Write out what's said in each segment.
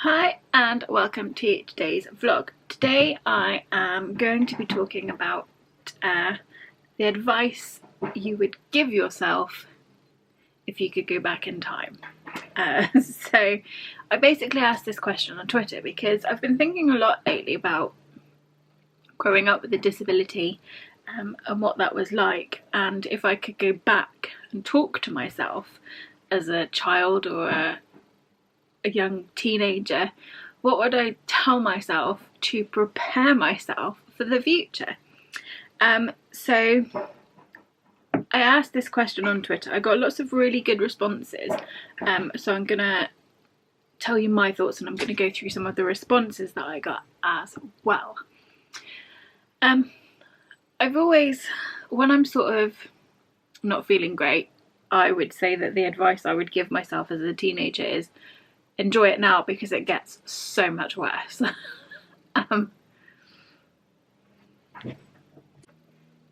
Hi and welcome to today's vlog. Today I am going to be talking about the advice you would give yourself if you could go back in time. So I basically asked this question on Twitter because I've been thinking a lot lately about growing up with a disability and what that was like, and if I could go back and talk to myself as a child or a young teenager, what would I tell myself to prepare myself for the future? So I asked this question on Twitter. I got lots of really good responses, so I'm gonna tell you my thoughts and I'm gonna go through some of the responses that I got as well. I've always, when I'm sort of not feeling great, I would say that the advice I would give myself as a teenager is enjoy it now because it gets so much worse.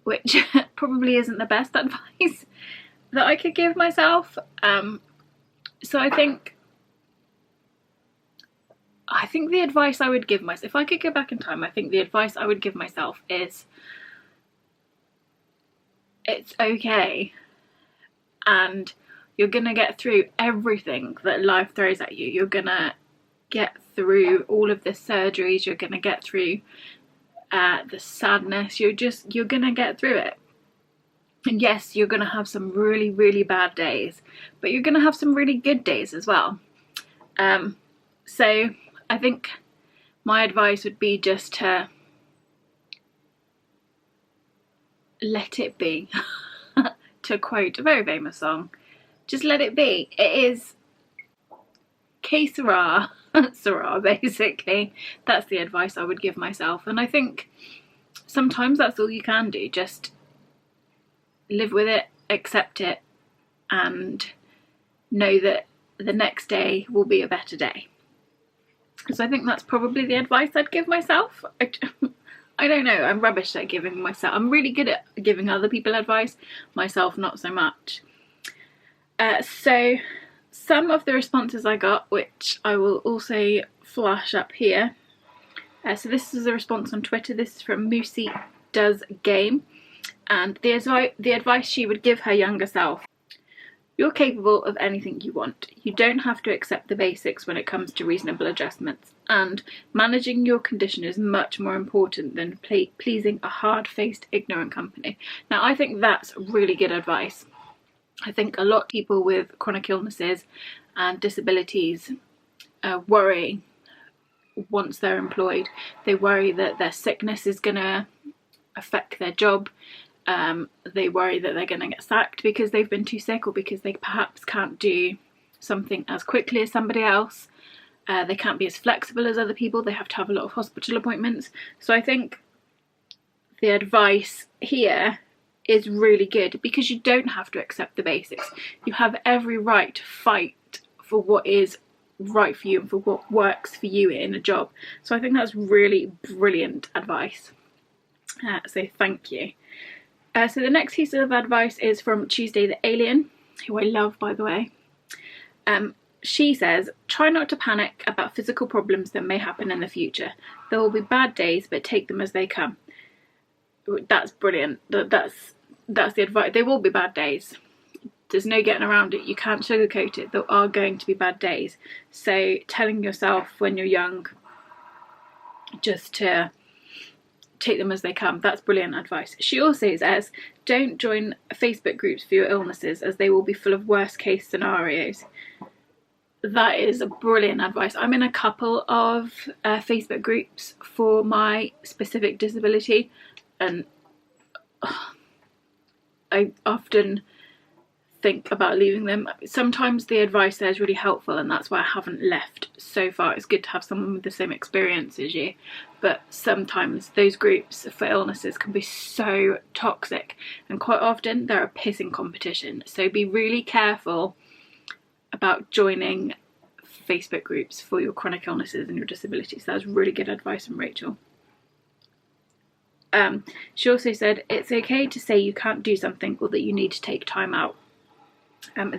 Which probably isn't the best advice that I could give myself. So I think the advice I would give myself, if I could go back in time, I think the advice I would give myself is it's okay, and you're gonna get through everything that life throws at you. You're gonna get through all of the surgeries, you're gonna get through the sadness, you're gonna get through it. And yes, you're gonna have some really, really bad days, but you're gonna have some really good days as well. So I think my advice would be just to let it be. To quote a very famous song, just let it be. It is que sera, sera, basically. That's the advice I would give myself. And I think sometimes that's all you can do. Just live with it, accept it, and know that the next day will be a better day. So I think that's probably the advice I'd give myself. I don't know, I'm rubbish at giving myself. I'm really good at giving other people advice, myself not so much. So some of the responses I got, which I will also flash up here. So this is a response on Twitter. This is from Moosey Does Game, and the advice she would give her younger self: you're capable of anything you want. You don't have to accept the basics when it comes to reasonable adjustments, and managing your condition is much more important than pleasing a hard-faced, ignorant company. Now, I think that's really good advice. I think a lot of people with chronic illnesses and disabilities worry once they're employed. They worry that their sickness is going to affect their job. They worry that they're going to get sacked because they've been too sick, or because they perhaps can't do something as quickly as somebody else. They can't be as flexible as other people. They have to have a lot of hospital appointments. So I think the advice here is really good because you don't have to accept the basics. You have every right to fight for what is right for you and for what works for you in a job. So I think that's really brilliant advice. So thank you. So the next piece of advice is from Tuesday the Alien, who I love, by the way. She says, try not to panic about physical problems that may happen in the future. There will be bad days, but take them as they come. That's brilliant. That's the advice. There will be bad days. There's no getting around it. You can't sugarcoat it. There are going to be bad days. So telling yourself when you're young just to take them as they come, that's brilliant advice. She also says, don't join Facebook groups for your illnesses, as they will be full of worst case scenarios. That is brilliant advice. I'm in a couple of Facebook groups for my specific disability, and I often think about leaving them. Sometimes the advice there is really helpful, and that's why I haven't left so far. It's good to have someone with the same experience as you, but sometimes those groups for illnesses can be so toxic, and quite often they're a pissing competition. So be really careful about joining Facebook groups for your chronic illnesses and your disabilities. That's really good advice from Rachel. She also said it's okay to say you can't do something or that you need to take time out.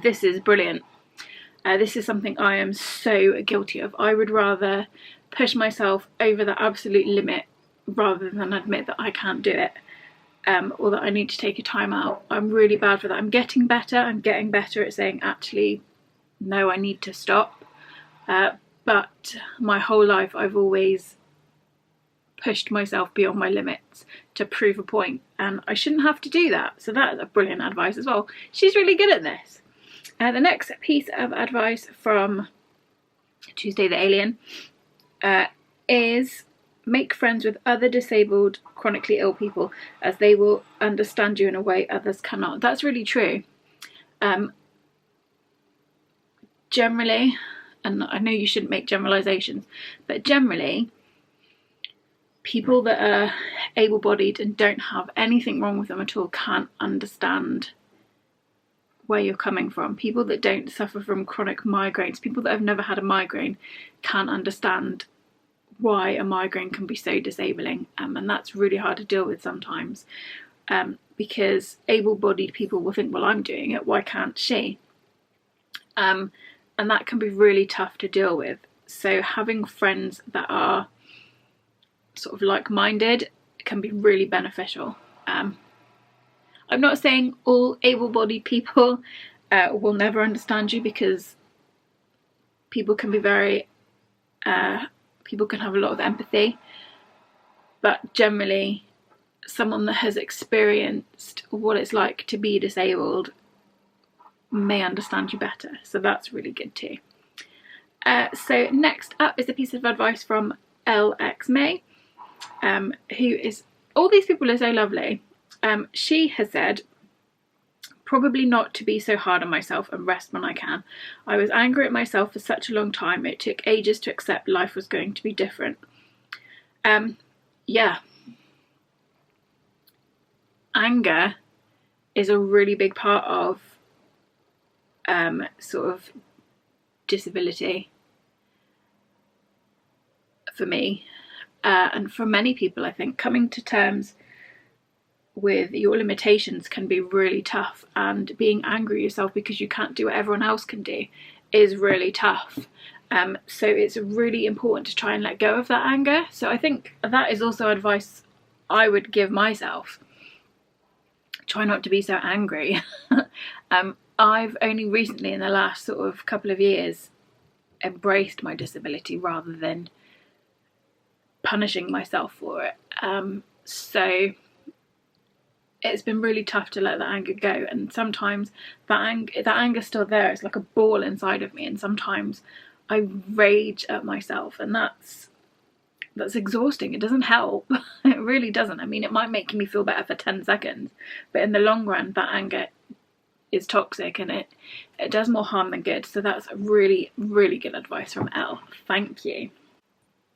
This is brilliant. This is something I am so guilty of. I would rather push myself over the absolute limit rather than admit that I can't do it, or that I need to take a time out. I'm really bad for that. I'm getting better. I'm getting better at saying, actually, no, I need to stop. But my whole life I've always pushed myself beyond my limits to prove a point, and I shouldn't have to do that. So that's a brilliant advice as well. She's really good at this. The next piece of advice from Tuesday the Alien is make friends with other disabled, chronically ill people, as they will understand you in a way others cannot. That's really true. Generally, and I know you shouldn't make generalizations, but generally, people that are able-bodied and don't have anything wrong with them at all can't understand where you're coming from. People that don't suffer from chronic migraines, people that have never had a migraine, can't understand why a migraine can be so disabling, and that's really hard to deal with sometimes, because able-bodied people will think, well, I'm doing it, why can't she? And that can be really tough to deal with. So having friends that are sort of like-minded can be really beneficial. I'm not saying all able-bodied people will never understand you, because people can be very, people can have a lot of empathy, but generally someone that has experienced what it's like to be disabled may understand you better, so that's really good too. So next up is a piece of advice from LX May, who is, all these people are so lovely. She has said, probably not to be so hard on myself and rest when I can. I was angry at myself for such a long time. It took ages to accept life was going to be different. Yeah. Anger is a really big part of sort of disability for me, and for many people. I think coming to terms with your limitations can be really tough, and being angry at yourself because you can't do what everyone else can do is really tough. So it's really important to try and let go of that anger. So I think that is also advice I would give myself. Try not to be so angry. I've only recently, in the last sort of couple of years, embraced my disability rather than punishing myself for it. So it's been really tough to let that anger go, and sometimes that anger's still there. It's like a ball inside of me, and sometimes I rage at myself, and that's exhausting. It doesn't help. It really doesn't. I mean, it might make me feel better for 10 seconds, but in the long run that anger is toxic, and it does more harm than good. So that's really, really good advice from Elle. Thank you.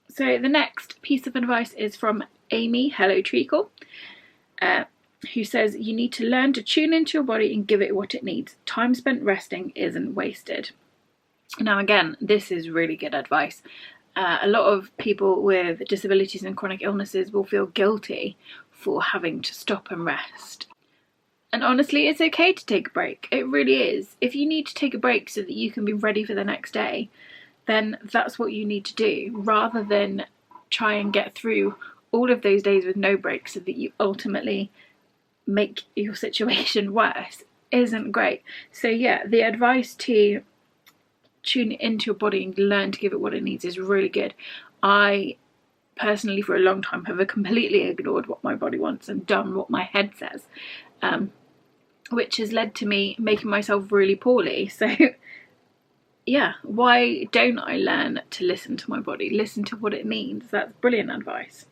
So the next piece of advice is from Amy Hello Treacle, who says, you need to learn to tune into your body and give it what it needs. Time spent resting isn't wasted. Now again, this is really good advice. A lot of people with disabilities and chronic illnesses will feel guilty for having to stop and rest. And honestly, it's okay to take a break. It really is. If you need to take a break so that you can be ready for the next day, then that's what you need to do, rather than try and get through all of those days with no break so that you ultimately make your situation worse. Isn't great. So yeah, the advice to tune into your body and learn to give it what it needs is really good. I personally, for a long time, have completely ignored what my body wants and done what my head says, which has led to me making myself really poorly. So yeah, why don't I learn to listen to my body, listen to what it needs? That's brilliant advice.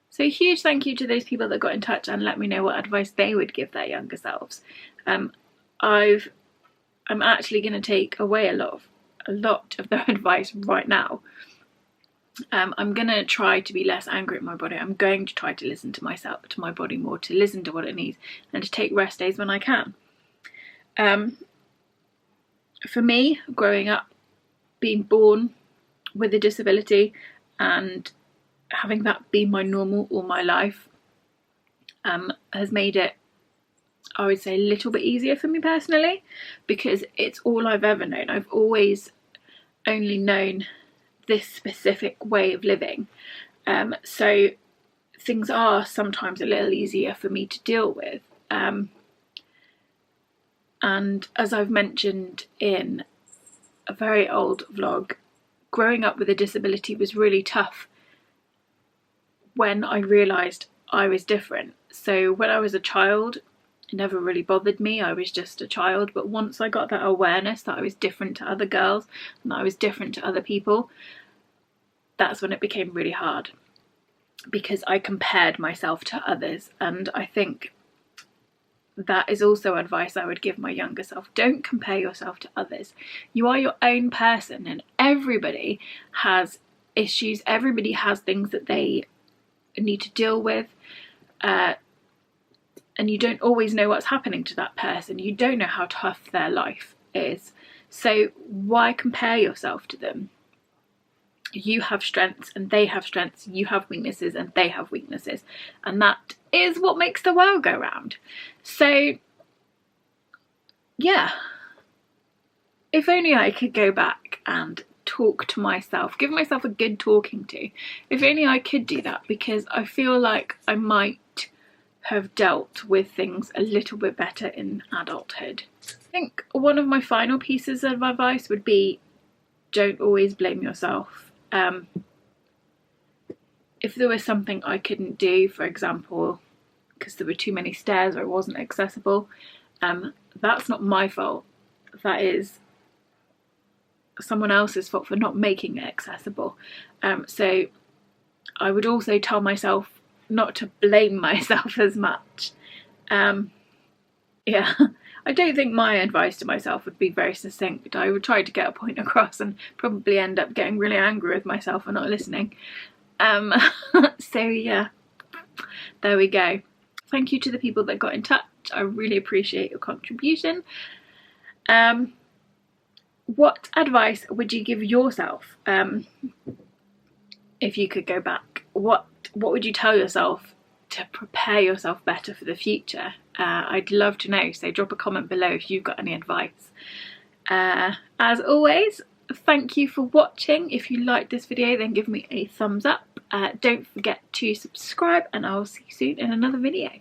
So huge thank you to those people that got in touch and let me know what advice they would give their younger selves. I'm actually going to take away a lot of their advice right now. I'm going to try to be less angry at my body. I'm going to try to listen to myself, to my body more, to listen to what it needs, and to take rest days when I can. For me, growing up, being born with a disability and having that be my normal all my life, has made it I would say, a little bit easier for me personally, because it's all I've ever known. I've always only known this specific way of living. So things are sometimes a little easier for me to deal with. And as I've mentioned in a very old vlog, growing up with a disability was really tough when I realised I was different. So when I was a child, it never really bothered me. I was just a child. But once I got that awareness that I was different to other girls and that I was different to other people, that's when it became really hard, because I compared myself to others. And I think that is also advice I would give my younger self. Don't compare yourself to others. You are your own person, and everybody has issues. Everybody has things that they need to deal with. And you don't always know what's happening to that person. You don't know how tough their life is. So why compare yourself to them? You have strengths and they have strengths. You have weaknesses and they have weaknesses. And that is what makes the world go round. So, yeah. If only I could go back and talk to myself, give myself a good talking to. If only I could do that, because I feel like I might have dealt with things a little bit better in adulthood. I think one of my final pieces of advice would be, don't always blame yourself. If there was something I couldn't do, for example, because there were too many stairs or it wasn't accessible, that's not my fault. That is someone else's fault for not making it accessible. So I would also tell myself not to blame myself as much. Yeah, I don't think my advice to myself would be very succinct. I would try to get a point across and probably end up getting really angry with myself for not listening. So yeah, there we go. Thank you to the people that got in touch. I really appreciate your contribution. What advice would you give yourself if you could go back? What would you tell yourself to prepare yourself better for the future? I'd love to know, so drop a comment below if you've got any advice. As always, thank you for watching. If you liked this video, then give me a thumbs up. Don't forget to subscribe, and I'll see you soon in another video.